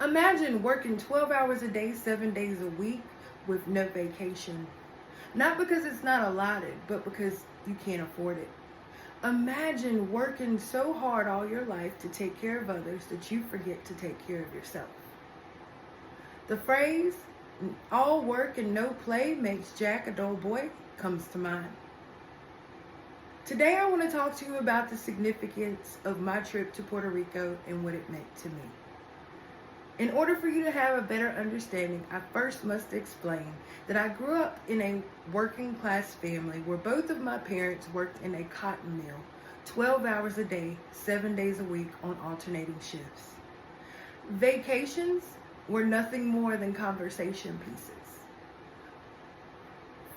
Imagine working 12 hours a day, 7 days a week with no vacation. Not because it's not allotted, but because you can't afford it. Imagine working so hard all your life to take care of others that you forget to take care of yourself. The phrase, all work and no play makes Jack a dull boy, comes to mind. Today I want to talk to you about the significance of my trip to Puerto Rico and what it meant to me. In order for you to have a better understanding, I first must explain that I grew up in a working class family where both of my parents worked in a cotton mill, 12 hours a day, 7 days a week on alternating shifts. Vacations were nothing more than conversation pieces.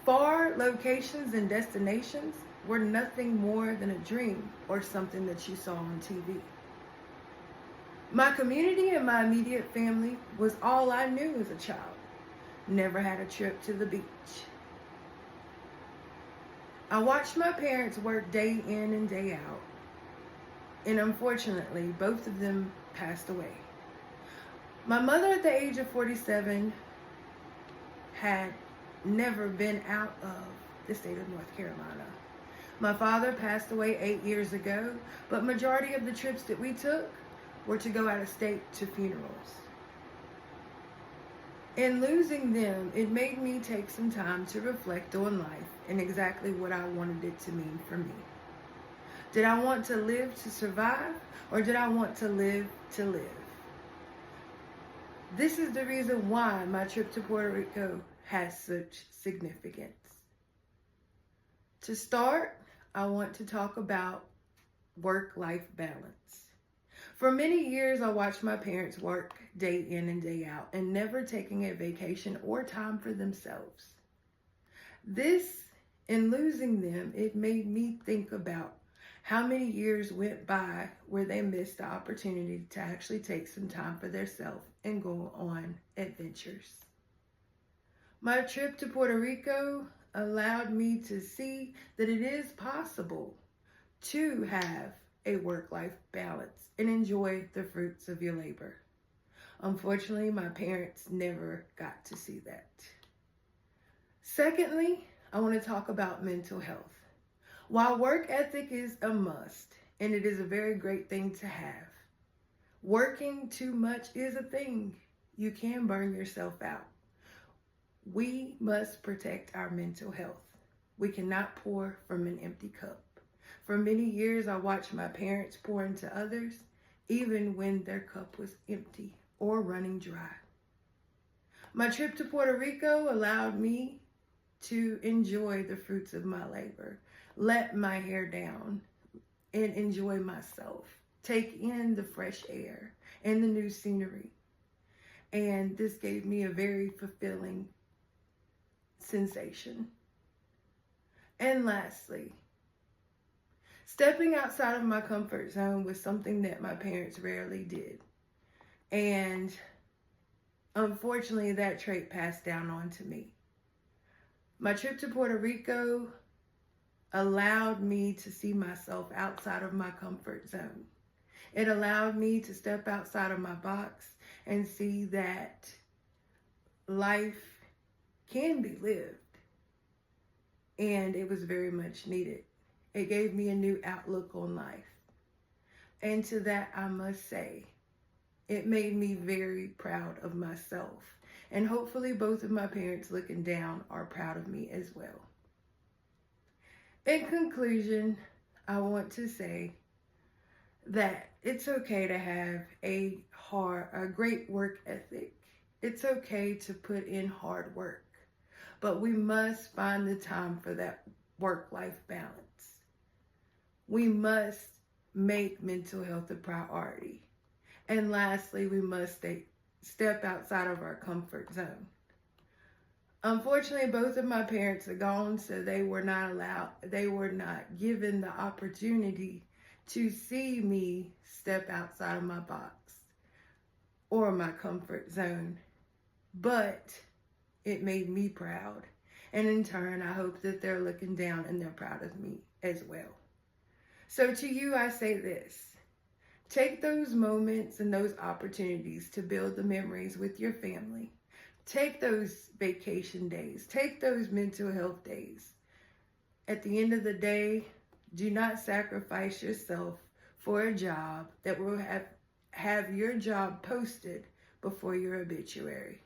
Far locations and destinations were nothing more than a dream or something that you saw on TV. My community and my immediate family was all I knew as a child. Never had a trip to the beach. I watched my parents work day in and day out, and unfortunately, both of them passed away. My mother, at the age of 47, had never been out of the state of North Carolina. My father passed away 8 years ago, but majority of the trips that we took were to go out of state to funerals. In losing them, it made me take some time to reflect on life and exactly what I wanted it to mean for me. Did I want to live to survive, or did I want to live to live? This is the reason why my trip to Puerto Rico has such significance. To start, I want to talk about work-life balance. For many years, I watched my parents work day in and day out and never taking a vacation or time for themselves. In losing them, it made me think about how many years went by where they missed the opportunity to actually take some time for themselves and go on adventures. My trip to Puerto Rico allowed me to see that it is possible to have a work-life balance and enjoy the fruits of your labor. Unfortunately, my parents never got to see that. Secondly, I want to talk about mental health. While work ethic is a must, and it is a very great thing to have, working too much is a thing. You can burn yourself out. We must protect our mental health. We cannot pour from an empty cup. For many years, I watched my parents pour into others, even when their cup was empty or running dry. My trip to Puerto Rico allowed me to enjoy the fruits of my labor, let my hair down, and enjoy myself, take in the fresh air and the new scenery. And this gave me a very fulfilling sensation. And lastly, stepping outside of my comfort zone was something that my parents rarely did. And unfortunately, that trait passed down on to me. My trip to Puerto Rico allowed me to see myself outside of my comfort zone. It allowed me to step outside of my box and see that life can be lived. And it was very much needed. It gave me a new outlook on life. And to that, I must say, it made me very proud of myself. And hopefully both of my parents looking down are proud of me as well. In conclusion, I want to say that it's okay to have a great work ethic. It's okay to put in hard work, but we must find the time for that work-life balance. We must make mental health a priority. And lastly, we must step outside of our comfort zone. Unfortunately, both of my parents are gone, so they were not given the opportunity to see me step outside of my box or my comfort zone. But it made me proud. And in turn, I hope that they're looking down and they're proud of me as well. So to you, I say this. Take those moments and those opportunities to build the memories with your family. Take those vacation days. Take those mental health days. At the end of the day, do not sacrifice yourself for a job that will have your job posted before your obituary.